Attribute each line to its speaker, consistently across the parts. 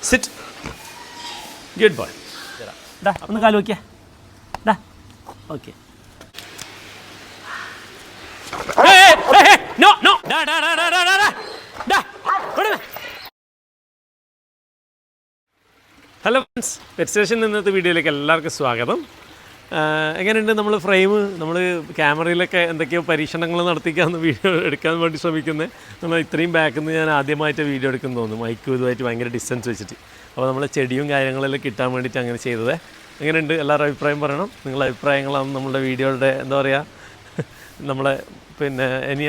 Speaker 1: Sit. Good boy.
Speaker 2: ഡാ ഒന്ന് കാല് വയ്ക്കുക. ഡാ ഓക്കെ.
Speaker 1: നോ നോ ഡാ ഡാ ഡാ ഡാ ഡാ ഡാ ഡാ കൊടുമേ. ഹലോ ഫ്രണ്ട്സ്, പെറ്റ് സ്റ്റേഷൻ ഇന്നത്തെ വീഡിയോയിലേക്ക് എല്ലാവർക്കും സ്വാഗതം. എങ്ങനെയുണ്ട് നമ്മൾ ഫ്രെയിം, നമ്മൾ ക്യാമറയിലൊക്കെ എന്തൊക്കെയോ പരീക്ഷണങ്ങൾ നടത്തിക്കാമെന്ന് വീഡിയോ എടുക്കാൻ വേണ്ടി ശ്രമിക്കുന്നത്. നമ്മൾ ഇത്രയും ബാക്കിൽ നിന്ന് ഞാൻ ആദ്യമായിട്ട് വീഡിയോ എടുക്കുന്നു തോന്നുന്നു, മൈക്കും ഇതുമായിട്ട് ഭയങ്കര ഡിസ്റ്റൻസ് വെച്ചിട്ട്. അപ്പോൾ നമ്മൾ ചെടിയും കാര്യങ്ങളെല്ലാം കിട്ടാൻ വേണ്ടിയിട്ട് അങ്ങനെ ചെയ്തത്. എങ്ങനെയുണ്ട് എല്ലാവരും അഭിപ്രായം പറയണം. നിങ്ങളുടെ അഭിപ്രായങ്ങളാണ് നമ്മളുടെ വീഡിയോയുടെ എന്താ പറയുക, നമ്മളെ പിന്നെ ഇനി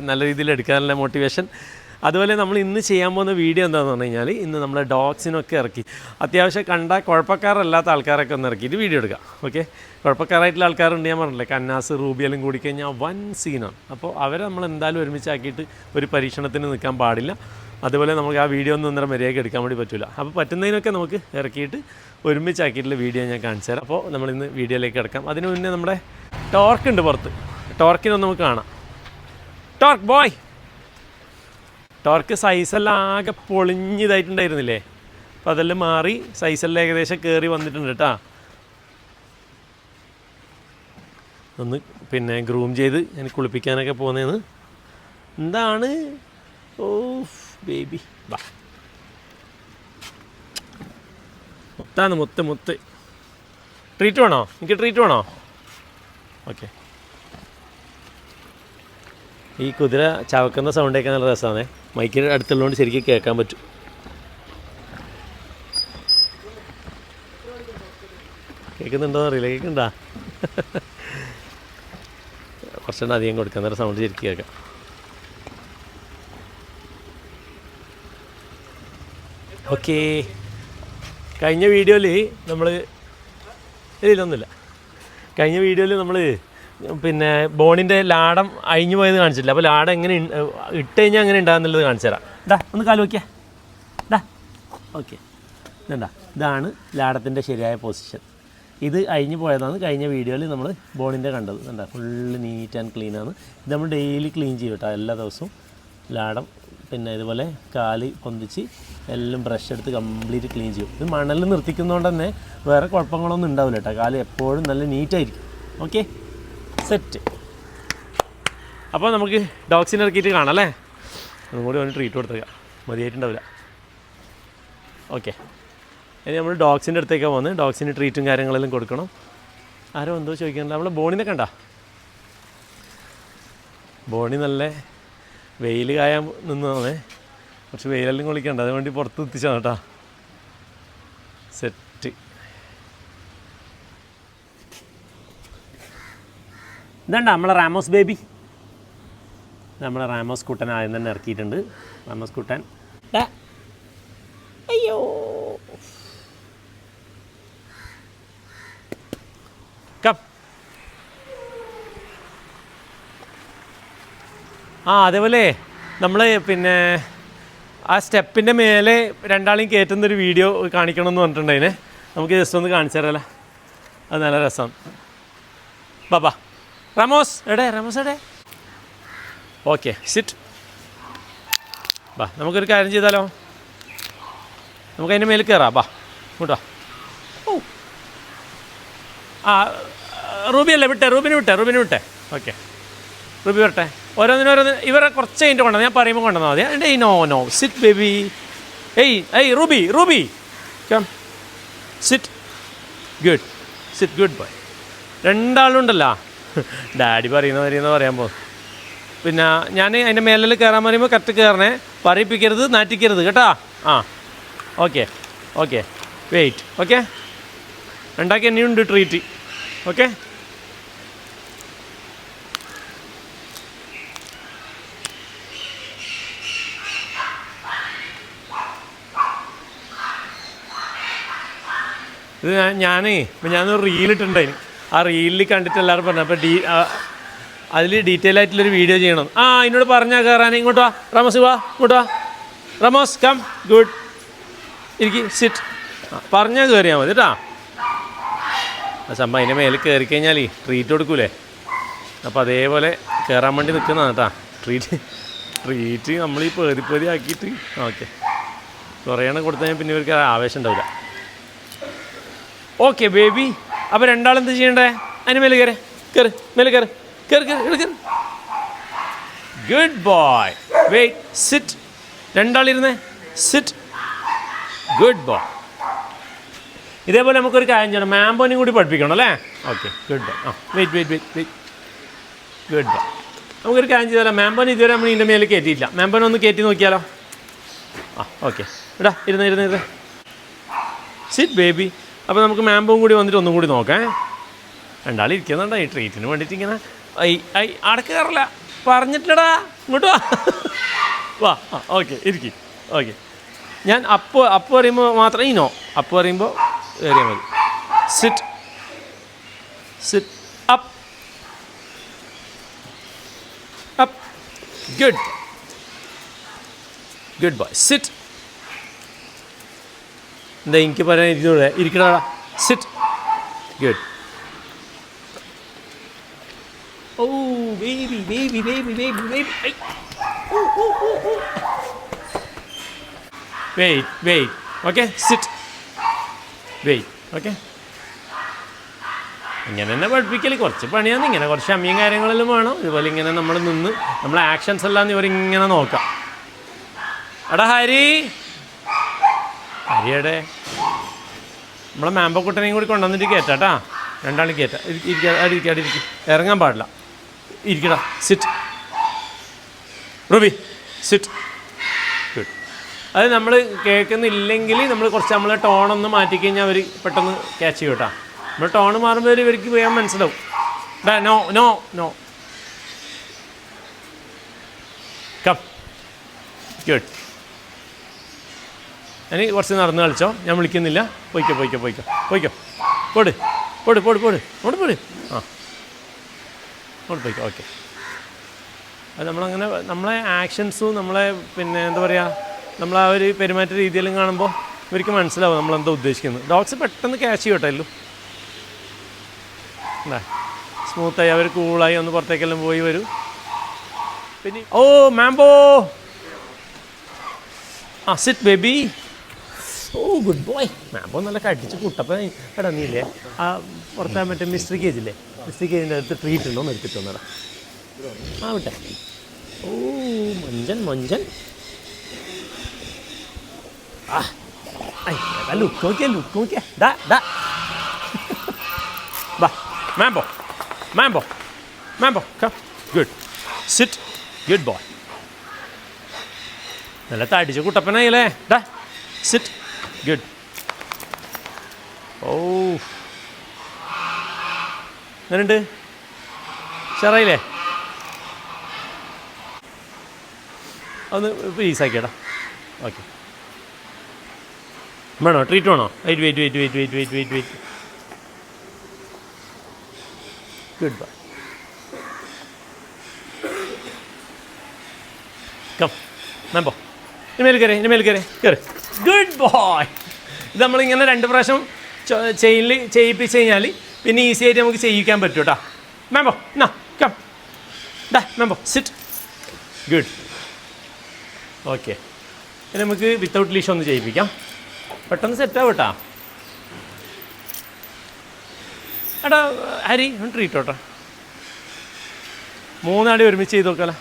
Speaker 1: നല്ല രീതിയിൽ എടുക്കാനുള്ള മോട്ടിവേഷൻ. അതുപോലെ നമ്മൾ ഇന്ന് ചെയ്യാൻ പോകുന്ന വീഡിയോ എന്താണെന്ന് പറഞ്ഞു കഴിഞ്ഞാൽ, ഇന്ന് നമ്മളെ ഡോഗ്സിനൊക്കെ ഇറക്കി അത്യാവശ്യം കണ്ട കുഴപ്പക്കാരല്ലാത്ത ആൾക്കാരൊക്കെ ഒന്ന് ഇറക്കിയിട്ട് വീഡിയോ എടുക്കാം. ഓക്കെ, കുഴപ്പക്കാരായിട്ടുള്ള ആൾക്കാരുണ്ട്, ഞാൻ പറഞ്ഞില്ലേ, കന്നാസ് റൂബിയെല്ലാം കൂടി കഴിഞ്ഞാൽ വൻ സീനാണ്. അപ്പോൾ അവരെ നമ്മൾ എന്തായാലും ഒരുമിച്ചാക്കിയിട്ട് ഒരു പരീക്ഷണത്തിന് നിൽക്കാൻ പാടില്ല. അതുപോലെ നമുക്ക് ആ വീഡിയോ ഒന്നും അന്നേരം മര്യാദയ്ക്ക് എടുക്കാൻ വേണ്ടി പറ്റില്ല. അപ്പോൾ പറ്റുന്നതിനൊക്കെ നമുക്ക് ഇറക്കിയിട്ട് ഒരുമിച്ചാക്കിയിട്ടുള്ള വീഡിയോ ഞാൻ കാണിച്ചു തരാം. അപ്പോൾ നമ്മളിന്ന് വീഡിയോയിലേക്ക് കിടക്കാം. അതിന് മുന്നേ നമ്മുടെ ടോർക്ക് ഉണ്ട് പുറത്ത്, ടോർക്കിനൊന്ന് നമുക്ക് കാണാം. Torque boy. ടോർക്ക് സൈസെല്ലാം ആകെ പൊളിഞ്ഞതായിട്ടുണ്ടായിരുന്നില്ലേ, അപ്പോൾ അതെല്ലാം മാറി സൈസെല്ലാം ഏകദേശം കയറി വന്നിട്ടുണ്ട് കേട്ടോ. ഒന്ന് പിന്നെ ഗ്രൂം ചെയ്ത് ഞാൻ കുളിപ്പിക്കാനൊക്കെ പോകുന്നതെന്ന്. എന്താണ് ഓ ബേബി, വാ മുത്താണ്, മുത്ത് മുത്ത്. ട്രീറ്റ് വേണോ? എനിക്ക് ട്രീറ്റ് വേണോ? ഓക്കെ. ഈ കുതിര ചവക്കുന്ന സൗണ്ട് കേൾക്കാൻ നല്ല രസമാണ്. മൈക്കിന് അടുത്തുള്ളതുകൊണ്ട് ശരിക്കും കേൾക്കാൻ പറ്റും. കേൾക്കുന്നുണ്ടോയെന്ന് അറിയില്ല. കേൾക്കണ്ടാ? കുറച്ചെണ്ണം അധികം കൊടുക്കാം, നല്ല സൗണ്ട് ശരിക്കും കേൾക്കാം. ഓക്കേ, കഴിഞ്ഞ വീഡിയോയിൽ നമ്മൾ ഇതിലൊന്നുമില്ല. കഴിഞ്ഞ വീഡിയോയിൽ നമ്മൾ പിന്നെ ബോണിൻ്റെ ലാടം അഴിഞ്ഞു പോയത് കാണിച്ചില്ല. അപ്പോൾ ലാടം എങ്ങനെ ഇട്ട് കഴിഞ്ഞാൽ അങ്ങനെ ഉണ്ടാകുന്നുള്ളത് കാണിച്ചു തരാം.
Speaker 2: ഡാ ഒന്ന് കാല് വയ്ക്കുക. ഡാ ഓക്കെ. ഇതാ, ഇതാണ് ലാടത്തിൻ്റെ ശരിയായ പൊസിഷൻ. ഇത് അഴിഞ്ഞു പോയതാണ് കഴിഞ്ഞ വീഡിയോയിൽ നമ്മൾ ബോണിൻ്റെ കണ്ടത്. കണ്ടാ, ഫുള്ള് നീറ്റ് ആൻഡ് ക്ലീനാണ്. ഇത് നമ്മൾ ഡെയിലി ക്ലീൻ ചെയ്യും കേട്ടോ, എല്ലാ ദിവസവും ലാടം. പിന്നെ ഇതുപോലെ കാല് പൊന്തിച്ച് എല്ലാം ബ്രഷ് എടുത്ത് കംപ്ലീറ്റ് ക്ലീൻ ചെയ്യും. ഇത് മണലിൽ നിർത്തിക്കുന്നതുകൊണ്ട് തന്നെ വേറെ കുഴപ്പങ്ങളൊന്നും ഉണ്ടാവില്ല കേട്ടോ. കാല് എപ്പോഴും നല്ല നീറ്റായിരിക്കും. Okay, set. അപ്പോൾ നമുക്ക് ഡോഗ്സിനെ ഇറക്കിയിട്ട് കാണാം അല്ലേ. ഒന്നും കൂടി അവന് ട്രീറ്റ് കൊടുത്തേക്കാം, മതിയായിട്ടുണ്ടാവില്ല. ഓക്കെ, ഇനി നമ്മൾ ഡോഗ്സിൻ്റെ അടുത്തേക്കാണ് പോകുന്നത്. ഡോഗ്സിന് ട്രീറ്റും കാര്യങ്ങളെല്ലാം കൊടുക്കണം. ആരോ എന്തോ ചോദിക്കുന്നുണ്ട്. നമ്മൾ ബോണിനെ കണ്ട, ബോണി നല്ല വെയിൽ കായാൻ നിന്നതാണേ. കുറച്ച് വെയിലെല്ലാം കൊള്ളിക്കണ്ട, അതുവേണ്ടി പുറത്ത് എത്തിച്ചാണ് കേട്ടോ. സെറ്റ്. ഇതണ്ട നമ്മളെ റാമോസ് ബേബി. നമ്മളെ റാമോസ് കുട്ടൻ ആദ്യം തന്നെ ഇറക്കിയിട്ടുണ്ട്. റാമോസ് കുട്ടൻ അയ്യോ കം.
Speaker 1: അതേപോലെ നമ്മൾ പിന്നെ ആ സ്റ്റെപ്പിൻ്റെ മേലെ രണ്ടാളെയും കയറ്റുന്നൊരു വീഡിയോ കാണിക്കണമെന്ന് പറഞ്ഞിട്ടുണ്ടായിനെ. നമുക്ക് ജസ്റ്റ് ഒന്ന് കാണിച്ചു തരാമല്ലോ, അത് നല്ല രസമാണ്. ബാബാ റാമോസ് എടേ, റാമോസ് എടേ. Okay, sit. ബാ, നമുക്കൊരു കാര്യം ചെയ്താലോ, നമുക്ക് അതിൻ്റെ മേലിൽ കയറാം. ബാ ഇങ്ങോട്ടോ. ഓ റൂബി അല്ലേ വിട്ടെ, റൂബിനെ വിട്ടെ. ഓക്കെ, റൂബി വരട്ടെ. ഓരോന്നിനും ഇവരെ കുറച്ച് കഴിഞ്ഞിട്ട് കൊണ്ടുവന്നു, ഞാൻ പറയുമ്പോൾ കൊണ്ടുവന്നാൽ മതി. എൻ്റെ ഈ നോ സിറ്റ് ബേബി. ഏയ് Ruby come sit. Good, sit. Good boy. രണ്ടാളുണ്ടല്ലോ, ഡാഡി പറയുന്ന പറയാൻ പോകും. പിന്നെ ഞാൻ അതിൻ്റെ മേലിൽ കയറാൻ പറയുമ്പോൾ കറക്റ്റ് കയറണേ, പറയിപ്പിക്കരുത്, നാറ്റിക്കരുത് കേട്ടോ. Okay wait. ഓക്കെ, ഉണ്ടാക്കി എന്നെയുണ്ട് ട്രീറ്റ്. ഓക്കെ, ഇത് ഞാനൊരു റീലിട്ടുണ്ടായിരുന്നു. ആ റീലിൽ കണ്ടിട്ട് എല്ലാവരും പറഞ്ഞു. അപ്പോൾ അതിൽ ഡീറ്റെയിൽ ആയിട്ടുള്ളൊരു വീഡിയോ ചെയ്യണം. എന്നോട് പറഞ്ഞാൽ കയറാൻ. ഇങ്ങോട്ട് വാ റമോസ്, ഇങ്ങോട്ട് വാ റമോസ്, കം. ഗുഡ്, ഇരിക്കും, സിറ്റ്. പറഞ്ഞാൽ കയറിയാൽ മതി കേട്ടോ. ആ സംഭവം അതിൻ്റെ മേലെ കയറി കഴിഞ്ഞാൽ ട്രീറ്റ് കൊടുക്കൂലേ, അപ്പോൾ അതേപോലെ കയറാൻ വേണ്ടി നിൽക്കുന്നതാണ് കേട്ടോ. ട്രീറ്റ് നമ്മൾ ഈ പേതി ആക്കിയിട്ട്. ഓക്കെ, കുറേയാണ് കൊടുത്തു കഴിഞ്ഞാൽ പിന്നെ ഇവർക്ക് ആവേശം ഉണ്ടാവില്ല. ഓക്കെ ബേബി, അപ്പോൾ രണ്ടാളെന്ത് ചെയ്യണ്ടേ? അതിന് മേലെ കയറി കയറി മേലെ കയറി കയറി കയറി കയറി. Good boy. Wait, sit. രണ്ടാളിരുന്നേ, സിറ്റ്. Good boy. ഇതേപോലെ നമുക്കൊരു കാര്യം ചെയ്യണം, മാംബോനെയും കൂടി പഠിപ്പിക്കണം അല്ലേ? Okay, good boy. Wait wait wait wait. Good boy. നമുക്കൊരു കാര്യം ചെയ്താലോ, മാംബോനെ ഇതുവരെ നമ്മൾ ഇതിൻ്റെ മേലെ കയറ്റിയില്ല. മാംബോനെ ഒന്ന് കയറ്റി നോക്കിയാലോ? ഓക്കെ, ഇടാ, ഇരുന്ന്. Sit baby. അപ്പോൾ നമുക്ക് മാംബോയും കൂടി വന്നിട്ട് ഒന്നും കൂടി നോക്കാം. രണ്ടാളും ഇരിക്കുന്നുണ്ടോ ഈ ട്രീറ്റിന് വേണ്ടിയിട്ട് ഇങ്ങനെ? അടക്ക് കയറില്ല, പറഞ്ഞിട്ടില്ലടാ, ഇങ്ങോട്ട് വാ. ഓക്കെ, ഇരിക്കും. ഓക്കെ, ഞാൻ അപ്പോൾ പറയുമ്പോൾ മാത്രം നോ, അപ്പോൾ പറയുമ്പോൾ കയറിയാൽ മതി. Sit sit up up. Good boy. Sit. എന്താ എനിക്ക് പറയാൻ ഇരുന്നൂടെ? ഇരിക്കടാ. Sit. Good. Oh baby baby baby baby baby. Wait. Okay, sit. Wait. Okay, ഇങ്ങനെ തന്നെ പഠിപ്പിക്കൽ കുറച്ച് പണിയാണ്. ഇങ്ങനെ കുറച്ച് ക്ഷമയും കാര്യങ്ങളെല്ലാം വേണം. ഇതുപോലെ ഇങ്ങനെ നമ്മൾ നിന്ന് നമ്മളെ ആക്ഷൻസ് എല്ലാം ഇവരിങ്ങനെ നോക്കാം. എടാ ഹരിയുടെ നമ്മളെ മാമ്പക്കുട്ടനെയും കൂടി കൊണ്ടുവന്നിട്ട് കയറ്റാട്ടാ. രണ്ടാളും കയറ്റാം. ഇരിക്കും. ഇറങ്ങാൻ പാടില്ല. ഇരിക്കടാ. സിറ്റ്. Ruby, sit. ഗുഡ്. അത് നമ്മൾ കേൾക്കുന്നില്ലെങ്കിൽ നമ്മൾ കുറച്ച് നമ്മളെ ടോണൊന്ന് മാറ്റിക്കഴിഞ്ഞാൽ അവർ പെട്ടെന്ന് ക്യാച്ച് ചെയ്യും കേട്ടോ. നമ്മൾ ടോണ് മാറുമ്പോൾ ഇവർക്ക് വേഗം മനസ്സിലാവും. No no no. Come. Good. ഇനി കുറച്ച് നടന്ന് കളിച്ചോ, ഞാൻ വിളിക്കുന്നില്ല. പോയിക്കോ. പോട്. അങ്ങോട്ട് പോട്. അങ്ങോട്ട് പോയിക്കോ. ഓക്കെ. അത് നമ്മളങ്ങനെ നമ്മളെ ആക്ഷൻസും നമ്മളെ പിന്നെ എന്താ പറയുക, നമ്മൾ ആ ഒരു പെരുമാറ്റ രീതിയിലും കാണുമ്പോൾ ഇവർക്ക് മനസ്സിലാവും നമ്മളെന്താ ഉദ്ദേശിക്കുന്നത്. ഡോഗ്സ് പെട്ടെന്ന് ക്യാച്ച് ചെയ്യട്ടോ എല്ലാം. എന്താ സ്മൂത്തായി അവർ കൂളായി ഒന്ന് പുറത്തേക്കെല്ലാം പോയി വരും. പിന്നെ oh Mambo. Sit baby. Oh good boy. Mambo നല്ല കടിച്ച് കുട്ടപ്പം. എടാ നീല്ലേ ആ പുറത്തെ മറ്റേ മിസ്റ്ററി കേജില്ലേ, മിസ്റ്ററി കേജിൻ്റെ അടുത്ത് ട്രീറ്റ് ഉണ്ടോ എന്ന് എടുത്തിട്ട് വന്നടാ. വിട്ടെ. ഓ മൊഞ്ചൻ. ലുക്ക് നോക്കിയാ. ഡാ ബാ. Mambo come. Good. Sit. Good boy. നല്ല തടിച്ച കുട്ടപ്പനായില്ലേ. ഡാ സിറ്റ്. ഗുഡ്. ഓ എങ്ങനെയുണ്ട്? ഷറായില്ലേ? ഒന്ന് പീസാക്കിയടാ. ഓക്കെ, വേണോ ട്രീറ്റ് വേണോ? Wait. Good bye. Come Mambo. ഇനി മേൽ കയറി. Good boy. ഇത് നമ്മളിങ്ങനെ 2 പ്രാവശ്യം ചെയ്യിപ്പിച്ച് കഴിഞ്ഞാൽ പിന്നെ ഈസി ആയിട്ട് നമുക്ക് ചെയ്യിക്കാൻ പറ്റും കേട്ടോ. Mambo come. Mambo sit. Good. Okay, ഇനി നമുക്ക് വിത്തൗട്ട് ലീഷ് ഒന്ന് ചെയ്യിപ്പിക്കാം. പെട്ടെന്ന് സെറ്റാവും കേട്ടോ. എടാ ഹരി ഒന്ന് ട്രീറ്റ് കേട്ടോ. 3 ആടി ഒരുമിച്ച് ചെയ്ത് നോക്കാലോ.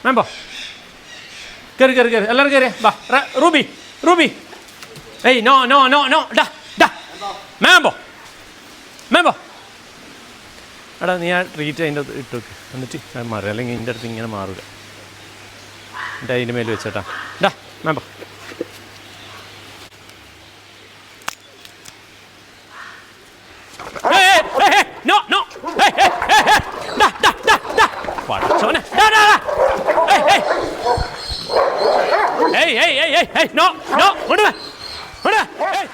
Speaker 1: മാംബോ കയറി എല്ലാവരും കയറിയ. ബാ റൂബി. ഏയ് നോ. ഡാ മാംബോ. എടാ നീ ആ ട്രീറ്റ് അതിൻ്റെ ഇട്ട് വെക്ക്, എന്നിട്ട് മാറുക. അല്ലെങ്കിൽ ഇതിൻ്റെ അടുത്ത് ഇങ്ങനെ മാറുക. എന്നിട്ട് അതിൻ്റെ മേൽ വെച്ചേട്ടാ. ഡാ മാംബോ. പടച്ചോനെ.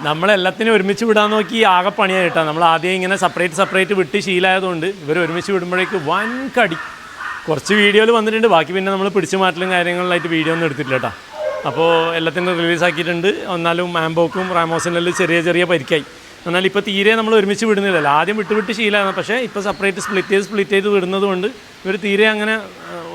Speaker 1: നമ്മളെല്ലാത്തിനും ഒരുമിച്ച് വിടാൻ നോക്കി ആകെ പണിയായി കേട്ടോ. നമ്മൾ ആദ്യം ഇങ്ങനെ സെപ്പറേറ്റ് വിട്ട് ശീലമായതുകൊണ്ട് ഇവർ ഒരുമിച്ച് വിടുമ്പോഴേക്ക് വൻ കടി. കുറച്ച് വീഡിയോയിൽ വന്നിട്ടുണ്ട്, ബാക്കി പിന്നെ നമ്മൾ പിടിച്ചു മാറ്റലും കാര്യങ്ങളിലായിട്ട് വീഡിയോ ഒന്നും എടുത്തിട്ടില്ല കേട്ടോ. അപ്പോൾ എല്ലാത്തിനും റിലീസാക്കിയിട്ടുണ്ട്. എന്നാലും മാംബോക്കും റാമോസിനെല്ലാം ചെറിയ പരിക്കായി. എന്നാൽ ഇപ്പോൾ തീരെ നമ്മൾ ഒരുമിച്ച് വിടുന്നില്ലല്ലോ. ആദ്യം വിട്ട് ശീലമാണ്. പക്ഷേ ഇപ്പോൾ സെപ്പറേറ്റ് സ്പ്ലിറ്റ് ചെയ്ത് വിടുന്നത് കൊണ്ട് ഇവർ തീരെ അങ്ങനെ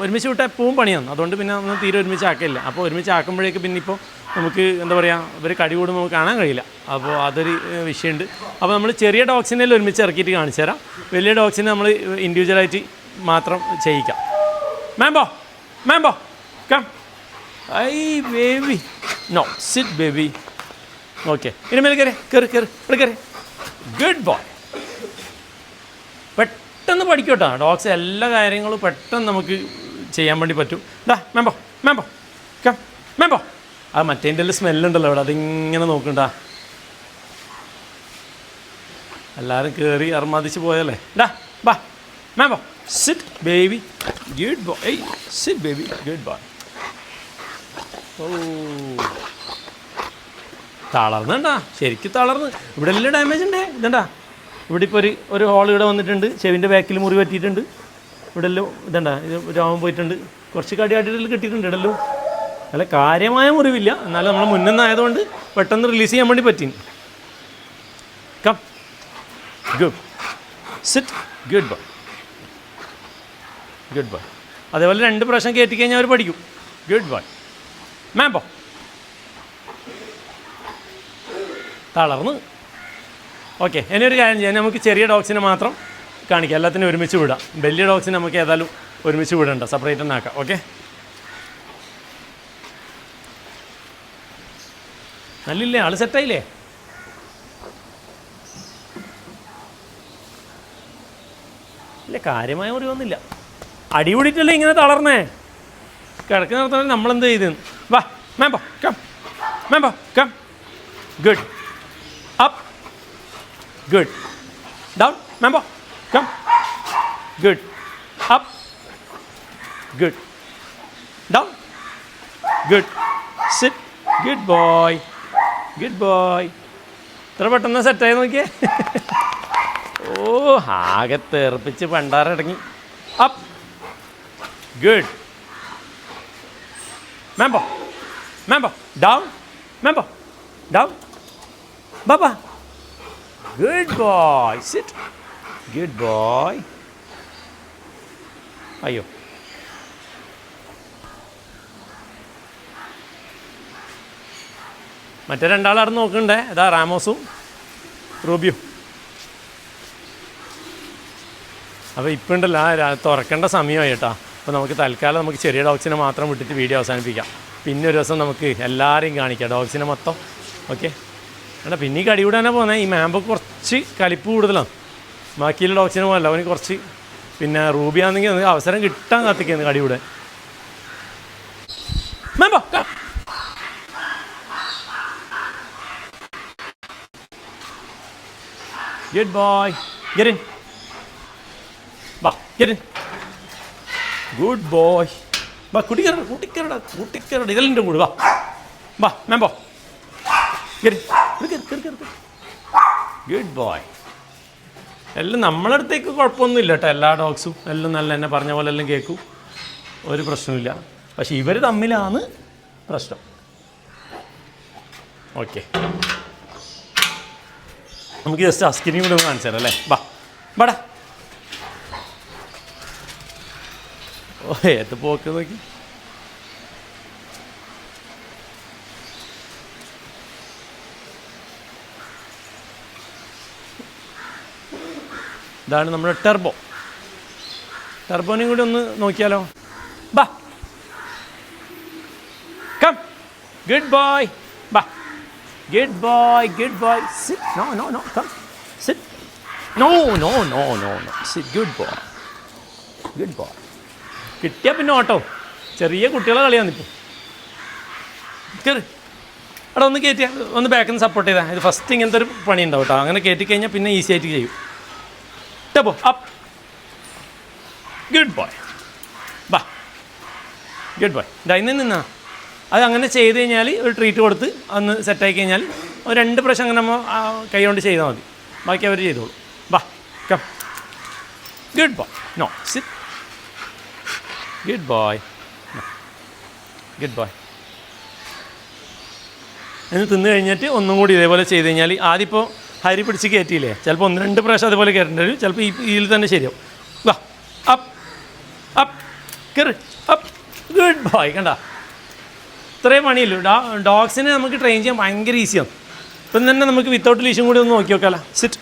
Speaker 1: ഒരുമിച്ച് വിട്ടാൽ എപ്പോഴും പണിയാണ്. അതുകൊണ്ട് പിന്നെ നമ്മൾ തീരെ ഒരുമിച്ച് ആക്കില്ല. അപ്പോൾ ഒരുമിച്ച് ആക്കുമ്പോഴേക്ക് പിന്നെ ഇപ്പോൾ നമുക്ക് എന്താ പറയുക, ഇവർ കടി കൂടുമ്പോൾ നമുക്ക് കാണാൻ കഴിയില്ല. അപ്പോൾ അതൊരു വിഷയമുണ്ട്. അപ്പോൾ നമ്മൾ ചെറിയ ഡോഗ്സിനെ ഒരുമിച്ച് ഇറക്കിയിട്ട് കാണിച്ചു തരാം. വലിയ ഡോഗ്സിനെ നമ്മൾ ഇൻഡിവിജ്വലായിട്ട് മാത്രം ചെയ്യിക്കാം. Mambo come. ഐ baby, no sit baby. Okay, ഇനി മേലെ കയറി ഇവിടെ കയറി. Good boy. പെട്ടെന്ന് പഠിക്കും കേട്ടോ ഡോഗ്സ്. എല്ലാ കാര്യങ്ങളും പെട്ടെന്ന് നമുക്ക് ചെയ്യാൻ വേണ്ടി പറ്റും. Mambo come. മാംബോ, ആ മറ്റേൻ്റെ സ്മെല്ലുണ്ടല്ലോ അവിടെ, അതിങ്ങനെ നോക്കണ്ടാ. എല്ലാവരും കയറി അർമാദിച്ച് പോയല്ലേ. ബാ Mambo, sit baby. Good boy. Sit baby. Good boy. ഓ, തളർന്നുണ്ടാ, ശരിക്കും തളർന്ന്. ഇവിടെ എല്ലാം ഡാമേജ് ഉണ്ടേ. ഇതണ്ടാ, ഇവിടെ ഇപ്പോൾ ഒരു ഹോൾ ഇവിടെ വന്നിട്ടുണ്ട്. ചെവിൻ്റെ ബാക്കിൽ മുറി പറ്റിയിട്ടുണ്ട്. ഇവിടെ എല്ലാം ഇതണ്ടാ, ഇത് രോമം പോയിട്ടുണ്ട്. കുറച്ച് കടിയാട്ടിൽ കിട്ടിയിട്ടുണ്ട്. ഇടല്ലോ നല്ല കാര്യമായ മുറിവില്ല, എന്നാലും നമ്മൾ മുന്നിന്നായതുകൊണ്ട് പെട്ടെന്ന് റിലീസ് ചെയ്യാൻ വേണ്ടി പറ്റി. Come. Good. Sit. Good boy. Good boy. അതേപോലെ 2 പ്രാവശ്യം കയറ്റി കഴിഞ്ഞാൽ അവർ പഠിക്കും. Good boy. മാംബോ. തളർന്ന്. ഓക്കെ, ഇനി ഒരു കാര്യം ചെയ്യാം. നമുക്ക് ചെറിയ ഡോഗ്സിനെ മാത്രം കാണിക്കാം, എല്ലാത്തിനും ഒരുമിച്ച് വിടാം. വലിയ ഡോഗ്സിനെ നമുക്ക് ഏതായാലും ഒരുമിച്ച് വിടണ്ട, സെപ്പറേറ്റ് തന്നെ ആക്കാം. ഓക്കെ, നല്ലില്ലേ, ആൾ സെറ്റായില്ലേ? ഇല്ല, കാര്യമായ മുറിവൊന്നുമില്ല. അടി കൂടിയിട്ടല്ലേ ഇങ്ങനെ തളർന്നേ. കിടക്ക് നിർത്തണം. നമ്മളെന്ത് ചെയ്ത്? വാ Mambo come. Mambo come. Good. Up. Good. Down. Mambo come. Good. Up. Good. Down. Good. Sit. Good boy. Good boy. ഇത്ര പെട്ടെന്ന് സെറ്റായി നോക്കിയേ. ഓ, ആകെ തെറിപ്പിച്ച് പണ്ടാറടങ്ങി. Up. Good. Mambo. Mambo down. Mambo down. ബാബാ. Good boy. Sit. Good boy. അയ്യോ, മറ്റേ 2 ആൾ അവിടെ നോക്കണ്ടേ. ഇതാ റാമോസും റൂബിയും. അപ്പോൾ ഇപ്പം ഉണ്ടല്ലോ, തുറക്കേണ്ട സമയമായി കേട്ടോ. അപ്പോൾ നമുക്ക് തൽക്കാലം നമുക്ക് ചെറിയ ഡോഗ്സിനെ മാത്രം വിട്ടിട്ട് വീഡിയോ അവസാനിപ്പിക്കാം. പിന്നെ ഒരു ദിവസം നമുക്ക് എല്ലാവരെയും കാണിക്കാം, ഡോഗ്സിനെ മൊത്തം. ഓക്കെ, എടാ പിന്നെ ഈ കടി കൂടാനാണ് പോകുന്നത്. ഈ മാംബോ കുറച്ച് കലിപ്പ് കൂടുതലാണ്, ബാക്കിയുള്ള ഡോഗ്സിനെ പോകല്ല. അവന് കുറച്ച്. പിന്നെ റൂബി ആണെങ്കിൽ അവസരം കിട്ടാൻ കാത്തിക്കുന്നു കടി കൂടെ. Mambo good boy. Get in. വാ, ഗെറ്റ് ഇൻ. Good boy. വാ, കൂട്ടിക്കരടാ. ഇതെല്ലാം എൻ്റെ കൂടെ. വാ മാംബോ. Good boy. എല്ലാം നമ്മളടുത്തേക്ക് കുഴപ്പമൊന്നുമില്ല കേട്ടോ. എല്ലാ ഡോഗ്സും എല്ലാം നല്ല എന്നെ പറഞ്ഞ പോലെ എല്ലാം കേൾക്കും, ഒരു പ്രശ്നമില്ല. പക്ഷെ ഇവർ തമ്മിലാണ് പ്രശ്നം. ഓക്കെ, നമുക്ക് ജസ്റ്റ് അസ്കിനും കൂടെ ഒന്ന് കാണിച്ചു തരാം അല്ലേ. ബാടാ. ഓ, ഏത് പോക്ക് നോക്കി. ഇതാണ് നമ്മുടെ ടെർബോ. ടെർബോനെയും കൂടി ഒന്ന് നോക്കിയാലോ. ബാ കം. Good boy. ബാ. Good boy. Good boy. Sit. No come. Sit. No sit. Good boy. Good boy. കിട്ടിയാൽ പിന്നെ ഓട്ടോ. ചെറിയ കുട്ടികളെ കളിയാന്നിപ്പോൾ. കയറി എടാ, ഒന്ന് കയറ്റിയാൽ ഒന്ന് ബാക്കിൽ നിന്ന് സപ്പോർട്ട് ചെയ്താൽ. ഇത് ഫസ്റ്റ് ഇങ്ങനത്തെ ഒരു പണി ഉണ്ടാവും കേട്ടോ. അങ്ങനെ കയറ്റി കഴിഞ്ഞാൽ പിന്നെ ഈസി ആയിട്ട് ചെയ്യും. ടബോ അപ്പ്. Good boy. ബാ. Good boy. ഇന്ന് നിന്നാ അത് അങ്ങനെ ചെയ്ത് കഴിഞ്ഞാൽ ഒരു ട്രീറ്റ് കൊടുത്ത് ഒന്ന് സെറ്റായി കഴിഞ്ഞാൽ ഒരു 2 പ്രാവശ്യം അങ്ങനെ നമ്മൾ കൈ കൊണ്ട് ചെയ്താൽ മതി. ബാക്കി അവർ ചെയ്തോളൂ. ബാ come. Good boy. No sit. Good boy. Good boy. എന്ന് തിന്നു കഴിഞ്ഞിട്ട് ഒന്നും കൂടി ഇതേപോലെ ചെയ്ത് കഴിഞ്ഞാൽ ആദ്യം ഇപ്പോൾ ഹരി പിടിച്ച് കയറ്റിയില്ലേ, ചിലപ്പോൾ 1-2 പ്രാവശ്യം അതുപോലെ കയറേണ്ടി വരും. ചിലപ്പോൾ ഇതിൽ തന്നെ ശരിയാവും. വാ അപ്പ്. കയറി. Good boy. കണ്ട ഇത്രയും പണിയില്ലു. ഡോഗ്സിനെ നമുക്ക് ട്രെയിൻ ചെയ്യാൻ ഭയങ്കര ഈസിയാണ്. ഇപ്പം തന്നെ നമുക്ക് വിത്തൗട്ട് ലീഷും കൂടി ഒന്ന് നോക്കി നോക്കാമല്ലോ. സിറ്റ്.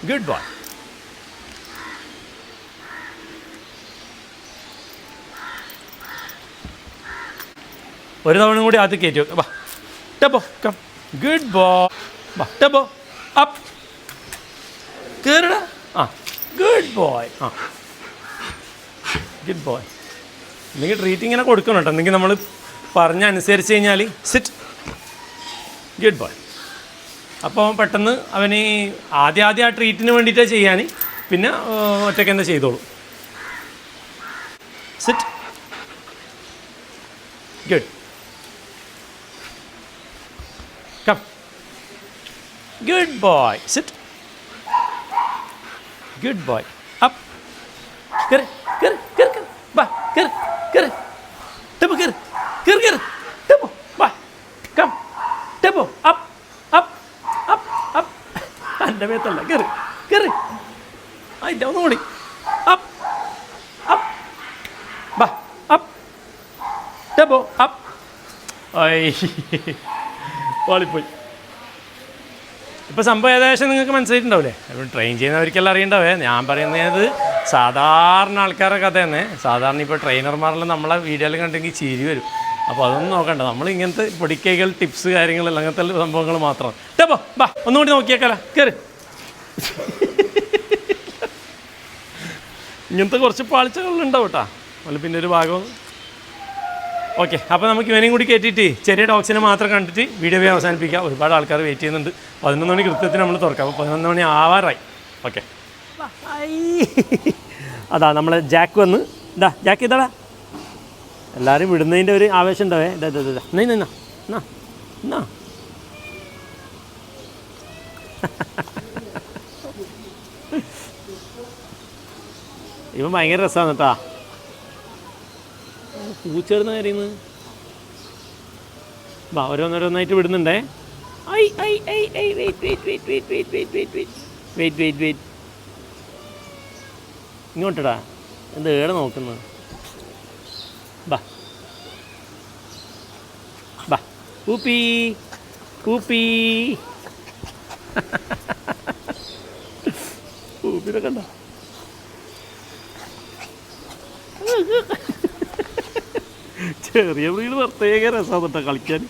Speaker 1: Good boy. ഒരു തവണ കൂടി ആദ്യം കയറ്റി വെക്കാം. വാ ടബോ കം. Good boy. വാ ടബോ അപ്പ്. കയറടാ. ആ ഗുഡ് ബോയ്. ആ ഗുഡ് ബോയ്. അല്ലെങ്കിൽ ട്രീറ്റ് ഇങ്ങനെ കൊടുക്കണം കേട്ടോ. എന്തെങ്കിലും നമ്മൾ പറഞ്ഞനുസരിച്ച് കഴിഞ്ഞാൽ സിറ്റ്. Good boy. അപ്പോൾ പെട്ടെന്ന് അവന് ആദ്യം ആ ട്രീറ്റിന് വേണ്ടിയിട്ടാണ് ചെയ്യാൻ, പിന്നെ ഒറ്റയ്ക്ക് തന്നെ ചെയ്തോളൂ. Sit. Good. Come. Good boy. Sit. Good boy. Up. കയറി കയറി കയറി കയറി. ബാ കയറി കയറി. ടബോ കയറി കയറി കയറി. ടബോ ബാ കം. ടബോ അപ്പ് അപ്പ് അപ്പ് അപ്പ്. എൻ്റെ മേത്തല്ല. കയറി കയറി. അതിൻ്റെ ഒന്നും കൂടി. Up up. ബാ അപ്പ്. ടബോ അപ്പ്. വാളിപ്പോയി. ഇപ്പോൾ സംഭവം ഏകദേശം നിങ്ങൾക്ക് മനസ്സിലായിട്ടുണ്ടാവില്ലേ? ട്രെയിൻ ചെയ്യുന്നവർക്കെല്ലാം അറിയണ്ടാവേ. ഞാൻ പറയുന്നത് സാധാരണ ആൾക്കാരുടെ കഥ തന്നെ. സാധാരണ ഇപ്പോൾ ട്രെയിനർമാരെല്ലാം നമ്മളെ വീഡിയോയിൽ കണ്ടെങ്കിൽ ചിരി വരും. അപ്പോൾ അതൊന്നും നോക്കണ്ട. നമ്മൾ ഇങ്ങനത്തെ പൊടിക്കൈകൾ, ടിപ്സ്, കാര്യങ്ങളെല്ലാം അങ്ങനത്തെ സംഭവങ്ങൾ മാത്രമാണ്. ടബോ ബാ ഒന്നുകൂടി നോക്കിയേക്കാലോ. കയറി. ഇങ്ങനത്തെ കുറച്ച് പാളിച്ചകളുണ്ടാവും കേട്ടോ. അല്ല പിന്നെ ഒരു ഭാഗം. ഓക്കെ, അപ്പോൾ നമുക്ക് ഇവനെയും കൂടി കയറ്റിയിട്ട് ചെറിയ ഡോഗ്സിനെ മാത്രം കണ്ടിട്ട് വീഡിയോ അവസാനിപ്പിക്കാം. ഒരുപാട് ആൾക്കാർ വെയിറ്റ് ചെയ്യുന്നുണ്ട്. 11 മണി കൃത്യത്തിന് നമ്മൾ തുറക്കാം. അപ്പോൾ 11 മണി ആവാറായി. ഓക്കെ, അതാ നമ്മളെ ജാക്ക് വന്ന്. ഇതാ ജാക്ക്, ഇതാടാ. എല്ലാവരും വിടുന്നതിൻ്റെ ഒരു ആവേശം ഉണ്ടാവേ. ഇതാ ഇതാ ഇതാ നീ നിന്നാ എന്നാ എന്നാ. ഇവൻ ഭയങ്കര രസമാണ് കേട്ടാ. പൂച്ചേർന്ന കാര്യം വാ ഓരോന്നോരോന്നായിട്ട് വിടുന്നുണ്ടേ. ഐ ഐ ഐ ഐ wait wait wait wait wait wait wait wait wait wait wait. ഇങ്ങോട്ടടാ. എന്താ ഏടെ നോക്കുന്നത്? ബാ ബാ. പൂപ്പി പൂപ്പി. പൂപ്പിനെ കണ്ട. ചെറിയ ബ്രീഡ് പ്രത്യേക രസമാണ് കേട്ടോ കളിക്കാൻ.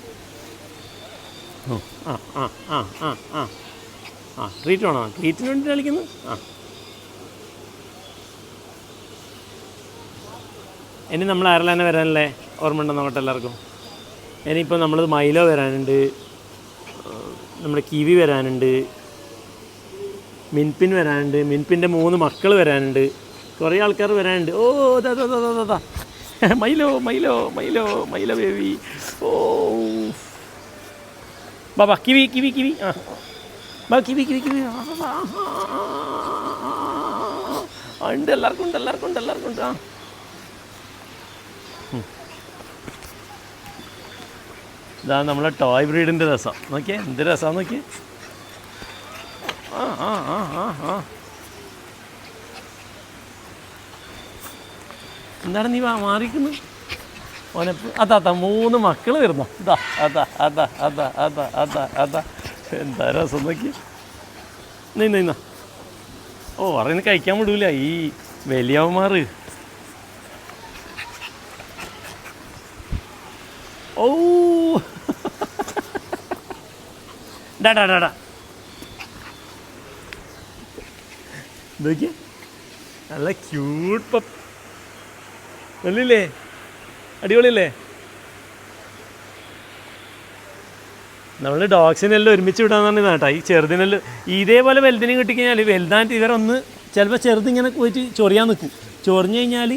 Speaker 1: ആ ആ ആ ആ ആ ആ ട്രീറ്റ് വേണോ? ട്രീറ്റിന് വേണ്ടി കളിക്കുന്നു. ആ ഇനി നമ്മൾ അയർലാൻഡ് വരാനല്ലേ? ഓർമ്മ ഉണ്ടോ നോക്കട്ടെ എല്ലാവർക്കും? ഇനിയിപ്പോൾ നമ്മൾ മൈലോ വരാനുണ്ട്, നമ്മുടെ കിവി വരാനുണ്ട്, മിൻപിൻ വരാനുണ്ട്, മിൻപിൻ്റെ 3 മക്കൾ വരാനുണ്ട്, കുറേ ആൾക്കാർ വരാനുണ്ട്. ഓ അതാ അതാ അതാ അതാ Milo Milo Milo Milo baby. ഓ ബാബാ കിവി കിവി കിവി. ആ ബാ കിവി കിവി കിവി. ഉണ്ട്, എല്ലാവർക്കും ഉണ്ട്, എല്ലാവർക്കും ഉണ്ട്, എല്ലാവർക്കും ഉണ്ട്. ആ ഇതാ നമ്മളെ ടോയ് ബ്രീഡിൻ്റെ രസം. നോക്കിയേ എന്ത് രസമാണ് നോക്കിയേ. ആ ആ ആ ആ ആ എന്താണ് നീ മാറിക്കുന്നു? ഓനെപ്പ് അതാ 3 മക്കൾ വരുന്നോ? ഇതാ അതാ അതാ അതാ അതാ അതാ അതാ. എന്താ രസം നോക്കി. നിന്ന ഓ പറയുന്നത് കഴിക്കാൻ വിടൂല ഈ വലിയവന്മാർ. ഓ ഡാ ഡാ ഡാ ഡാ നോക്കിയേ. നല്ല ക്യൂട്ട് പപ്പ് അല്ലേ? അടിപൊളിയല്ലേ? നമ്മൾ ഡോഗ്സിനെല്ലാം ഒരുമിച്ച് വിടാന്ന് പറഞ്ഞാൽ കേട്ടോ. ഈ ചെറുതിനെല്ലാം ഇതേപോലെ വലുതിനെ കിട്ടിക്കഴിഞ്ഞാൽ വലുതായിട്ട് ഇവരൊന്ന് ചിലപ്പോൾ ചെറുതിങ്ങനെ പോയിട്ട് ചൊറിയാൻ നിൽക്കും. ചൊറിഞ്ഞു കഴിഞ്ഞാൽ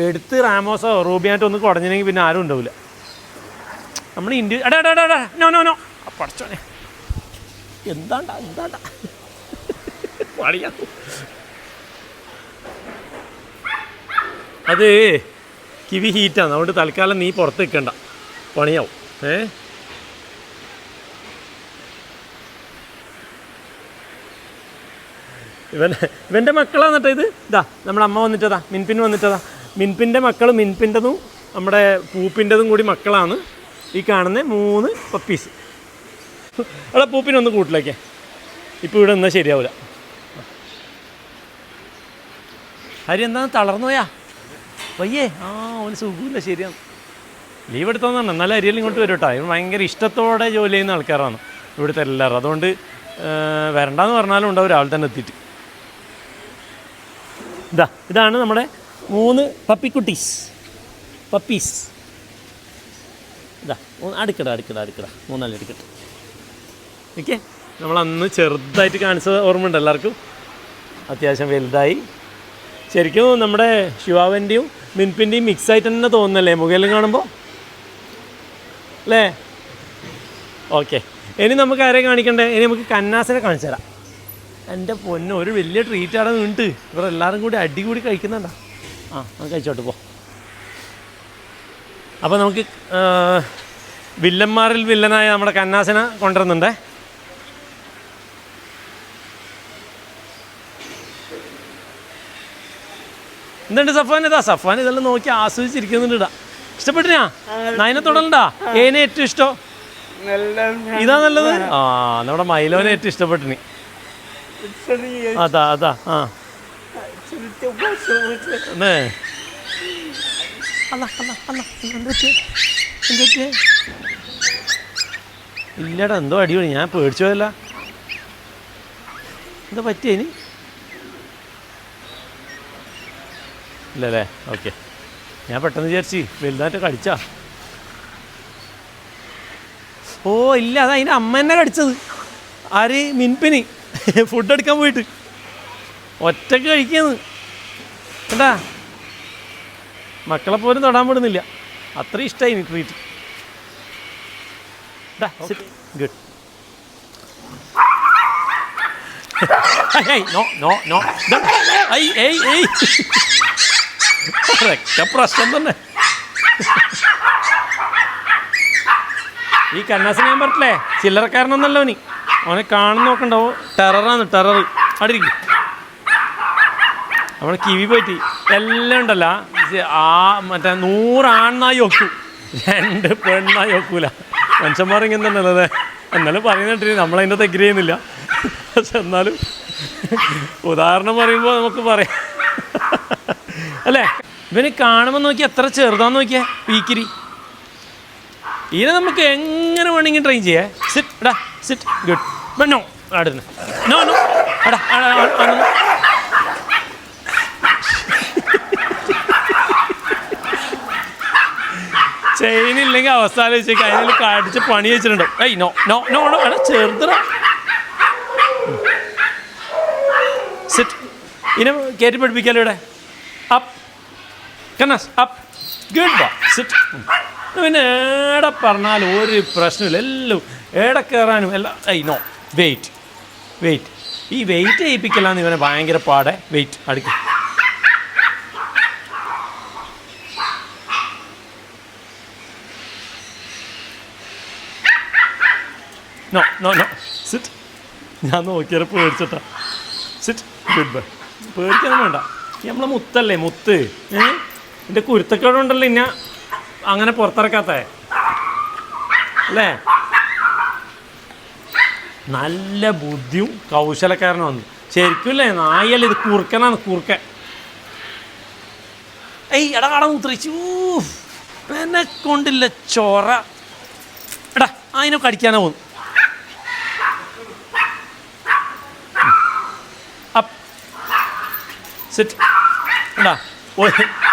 Speaker 1: എടുത്ത് റാമോസോ റൂബിയായിട്ടോ ഒന്ന് കുടഞ്ഞില്ലെങ്കിൽ പിന്നെ ആരും ഉണ്ടാവില്ല. നമ്മൾ അടാ നോ നോ നോ പഠിച്ചോനെ. എന്താണ്ടാ എന്താണ്ടാ പണിയാ. അത് കിവി ഹീറ്റാണ്, അതുകൊണ്ട് തൽക്കാലം നീ പുറത്ത് നിൽക്കണ്ട, പണിയാവും. ഇവൻ്റെ മക്കളാണ് കേട്ടോ ഇത്. ഇതാ നമ്മുടെ അമ്മ വന്നിട്ടതാ, മിൻപിൻ വന്നിട്ടതാ. മിൻപിൻ്റെ മക്കൾ മിൻപിൻ്റെതും നമ്മുടെ പൂപ്പിൻ്റെതും കൂടി മക്കളാണ് ഈ കാണുന്ന 3 പപ്പീസ്. അവിടെ പൂപ്പിനൊന്ന് കൂട്ടിലേക്കേ, ഇപ്പോൾ ഇവിടെ നിന്നാൽ ശരിയാവില്ല. ഹരി എന്താണ് തളർന്നു പോയാ വയ്യേ? അവന് സുഖമില്ല. ശരിയാണ്, ലീവ് എടുത്തോന്നാണ്. എന്നാലും അരിയെല്ലാം ഇങ്ങോട്ട് വരും കേട്ടോ. ഇവർ ഭയങ്കര ഇഷ്ടത്തോടെ ജോലി ചെയ്യുന്ന ആൾക്കാരാണ് ഇവിടുത്തെ എല്ലാവരും. അതുകൊണ്ട് വരണ്ടെന്ന് പറഞ്ഞാലും ഉണ്ടാവും രാവിലെ തന്നെ എത്തിയിട്ട്. ഇതാണ് നമ്മുടെ 3 പപ്പിക്കുട്ടീസ്, പപ്പീസ്. അടുക്കട 3 അടുക്കട്ടെ. ഓക്കെ, നമ്മളന്ന് ചെറുതായിട്ട് കാണിച്ചത് ഓർമ്മയുണ്ട് എല്ലാവർക്കും. അത്യാവശ്യം വലുതായി. ശരിക്കും നമ്മുടെ ശിവാവിൻ്റെയും മിൻപിൻ്റെയും മിക്സായിട്ട് തന്നെ തോന്നുന്നല്ലേ മുകളിലും കാണുമ്പോൾ അല്ലേ? ഓക്കെ, ഇനി നമുക്ക് ആരെ കാണിക്കണ്ടേ? ഇനി നമുക്ക് കന്നാസിനെ കാണിച്ചു തരാം. എൻ്റെ പൊന്ന്, ഒരു വലിയ ട്രീറ്റ് അവിടെ നിന്നിട്ട് ഇവരെല്ലാവരും കൂടി അടികൂടി കഴിക്കുന്നുണ്ടോ? നമുക്ക് കഴിച്ചോട്ട് പോ. അപ്പോൾ നമുക്ക് വില്ലന്മാരിൽ വില്ലനായ നമ്മുടെ കന്നാസിനെ കൊണ്ടുവരുന്നുണ്ടേ. എന്തുണ്ട് സഫാൻ? സഫാൻ ഇതെല്ലാം നോക്കി ആസ്വദിച്ചിരിക്കുന്നുണ്ട്. ഇഷ്ടപ്പെട്ടിനാ? നയനെ തൊടലുണ്ടാ? ഏനെ ഏറ്റവും ഇഷ്ടം? ഇതാ നല്ലത്. നമ്മുടെ മൈലോനെ ഏറ്റവും ഇഷ്ടപ്പെട്ടിനി. അതാ ഇല്ലടാ, എന്തോ അടിപൊളി. ഞാൻ പേടിച്ചു പോയല്ല. എന്താ പറ്റിയേനി? ഇല്ലല്ലേ? ഓക്കെ, ഞാൻ പെട്ടെന്ന് വിചാരിച്ച് വലുതായിട്ട് കടിച്ചാ. ഇല്ല, അതാ അതിൻ്റെ അമ്മ തന്നെ കടിച്ചത്. ആര്? മിൻപിന് ഫുഡ് എടുക്കാൻ പോയിട്ട് ഒറ്റക്ക് കഴിക്കുന്നു. എന്താ മക്കളെ പോലും തൊടാൻ വിടുന്നില്ല, അത്ര ഇഷ്ടമായി ട്രീറ്റ്. ഗുഡ്. പ്രശ്നം തന്നെ. ഈ കന്നാസിനെ ഞാൻ പറഞ്ഞില്ലേ, ചില്ലറക്കാരനൊന്നല്ലോ നീ. അവനെ കാണുന്ന നോക്കണ്ടാവോ? ടെററാണ്, ടെറർ. അടിരിക്കും. നമ്മുടെ കിവി പോയിട്ട് എല്ലാം ഉണ്ടല്ലോ. മറ്റേ 100 ആണ്ണായി വെക്കും, 2 പെണ്ണായി വെക്കൂല. മനുഷ്യന്മാർ ഇങ്ങനെ തന്നെ അല്ലേ? എന്നാലും പറയുന്നിട്ട് നമ്മളതിൻ്റെ തെഗ്രി ചെയ്യുന്നില്ല. പക്ഷെ എന്നാലും ഉദാഹരണം പറയുമ്പോൾ നമുക്ക് പറയാം അല്ലേ? ഇവന് കാണുമ്പോൾ നോക്കി എത്ര ചെറുതാന്ന് നോക്കിയേ പീക്കിരി. ഇതിനെ നമുക്ക് എങ്ങനെ വേണമെങ്കിൽ ട്രെയിൻ ചെയ്യേ. സിറ്റ് എടാ, സിറ്റ്. ഗുഡ്. നോ അടുന്ന്. നോ എടാ. ചെയിനില്ലെങ്കിൽ അവസ്ഥ ആലോചിച്ചേക്ക്. അതിൽ കടിച്ച് പണി വെച്ചിട്ടുണ്ട്. നോ എടാ ചെറുതറ. സിറ്റ്. ഇതിനെ കയറ്റി പഠിപ്പിക്കാലോ ഇവിടെ. അപ്പ് കന്നാസ്, അപ്പ്. Good bye. സിറ്റ്. പിന്നെ ഏടെ പറഞ്ഞാലും ഒരു പ്രശ്നമില്ല. എല്ലാം ഏടെ കയറാനും എല്ലാം. No wait. ഈ വെയിറ്റ് ചെയ്യിപ്പിക്കലാന്ന് ഇവനെ ഭയങ്കര പാടെ. വെയിറ്റ് അടുക്കും. No sit. ഞാൻ നോക്കിയാൽ പേടിച്ചിട്ടാ. സിറ്റ്. Good bye. പേടിക്കാനും വേണ്ട. നമ്മളെ മുത്തല്ലേ, മുത്ത്. എൻ്റെ കുരുത്തക്കേടുണ്ടല്ലോ ഇന്ന അങ്ങനെ പുറത്തിറക്കാത്ത അല്ലേ? നല്ല ബുദ്ധിയും കൗശലക്കാരനും വന്നു ശരിക്കും അല്ലേ? നായല്ല, ഇത് കുറുക്കനാണ്, കുറുക്കൻ. എടാ മുത്രിച്ചു എന്നെ കൊണ്ടില്ല ചോറ. എടാ അതിനെ കടിക്കാനാ പോകുന്നു. Up sit. എടാ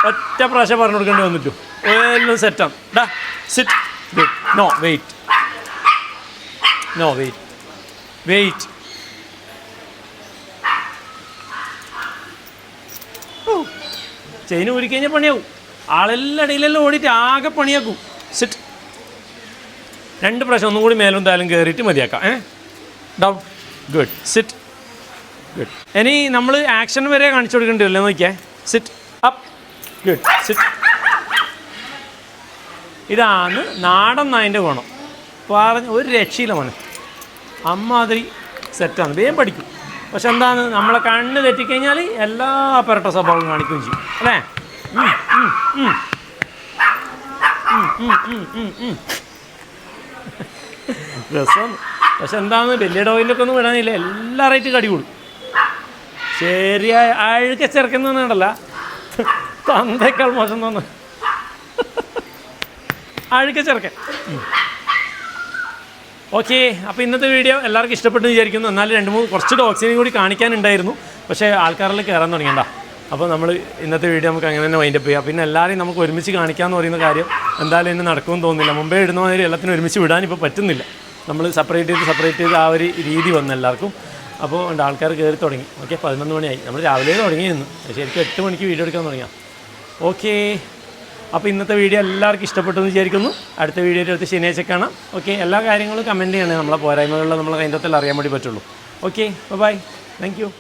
Speaker 1: ഒറ്റ പ്രാവശ്യം പറഞ്ഞു കൊടുക്കേണ്ടി വന്നിട്ടു. എല്ലാം സെറ്റാണ്. ഡാ സിറ്റ്. ഗുഡ്. No wait. ചെയിന് ഊരിക്കഴിഞ്ഞാൽ പണിയാവും. ആളെല്ലാം ഇടയിലെല്ലാം ഓടിയിട്ട് ആകെ പണിയാക്കും. സിറ്റ്. 2 പ്രാവശ്യം ഒന്നും കൂടി മേലും താലും കയറിയിട്ട് മതിയാക്കാം. ഡൗൺ. ഗുഡ്. സിറ്റ്. ഗുഡ്. ഇനി നമ്മൾ ആക്ഷൻ വരെ കാണിച്ചു കൊടുക്കേണ്ടി വരില്ലേ? നോക്കിയേ. സിറ്റ്. അപ്പ്. ഗുഡ്. സിറ്റ്. ഇതാണ് നാടൻ നായൻ്റെ ഗുണം. പറഞ്ഞ് ഒരു രക്ഷയില്ല മോനെ. അമ്മാതിരി സെറ്റാണ്, വേഗം പഠിക്കും. പക്ഷെ എന്താണ്, നമ്മളെ കണ്ണ് തെറ്റിക്കഴിഞ്ഞാൽ എല്ലാ പെരട്ട സ്വഭാവം കാണിക്കുകയും ചെയ്യും അല്ലേ? രസം. പക്ഷെ എന്താന്ന് വലിയ ഡോയിലൊക്കെ ഒന്നും വിടാനില്ല, എല്ലാവരായിട്ട് കടി കൂടും. ശരിയായ അഴുക ചെറുക്കുന്നതല്ല, തന്തേക്കാൾ മോശം തോന്നുന്നു അഴുക ചെറുക്കൻ. ഓക്കെ, അപ്പോൾ ഇന്നത്തെ വീഡിയോ എല്ലാവർക്കും ഇഷ്ടപ്പെട്ടു വിചാരിക്കുന്നു. എന്നാലും കുറച്ച് ഡോഗ്സിനെയും കൂടി കാണിക്കാനുണ്ടായിരുന്നു, പക്ഷേ ആൾക്കാരിൽ കയറാൻ തുടങ്ങിയണ്ട. അപ്പോൾ നമ്മൾ ഇന്നത്തെ വീഡിയോ നമുക്ക് അങ്ങനെ തന്നെ വൈൻഡപ്പ് ചെയ്യാം. പിന്നെ എല്ലാവരെയും നമുക്ക് ഒരുമിച്ച് കാണിക്കാമെന്ന് പറയുന്ന കാര്യം എന്തായാലും ഇന്ന് നടക്കുമെന്ന് തോന്നുന്നില്ല. മുമ്പേ ഇടുന്ന മാതിരി എല്ലാത്തിനും ഒരുമിച്ച് വിടാൻ ഇപ്പോൾ പറ്റുന്നില്ല. നമ്മൾ സെപ്പറേറ്റ് ചെയ്ത് ആ ഒരു രീതി വന്നു എല്ലാവർക്കും. അപ്പോൾ ആൾക്കാർ കയറി തുടങ്ങി. ഓക്കെ, 11 മണിയായി. നമ്മൾ രാവിലെ തുടങ്ങിയിരുന്നു, ശരിക്കും 8 മണിക്ക് വീഡിയോ എടുക്കാൻ തുടങ്ങിയാൽ. ഓക്കെ, അപ്പോൾ ഇന്നത്തെ വീഡിയോ എല്ലാവർക്കും ഇഷ്ടപ്പെട്ടു എന്ന് വിചാരിക്കുന്നു. അടുത്ത വീഡിയോയുടെ അടുത്ത് ശനിയാഴ്ച കാണാം. ഓക്കെ, എല്ലാ കാര്യങ്ങളും കമൻറ്റ് ചെയ്യണേ. നമ്മളെ പോരായ്മകളിൽ നമ്മളെ അതിൻ്റെ അകത്തെല്ലാം അറിയാൻ വേണ്ടി പറ്റുള്ളൂ. Okay, bye, thank U.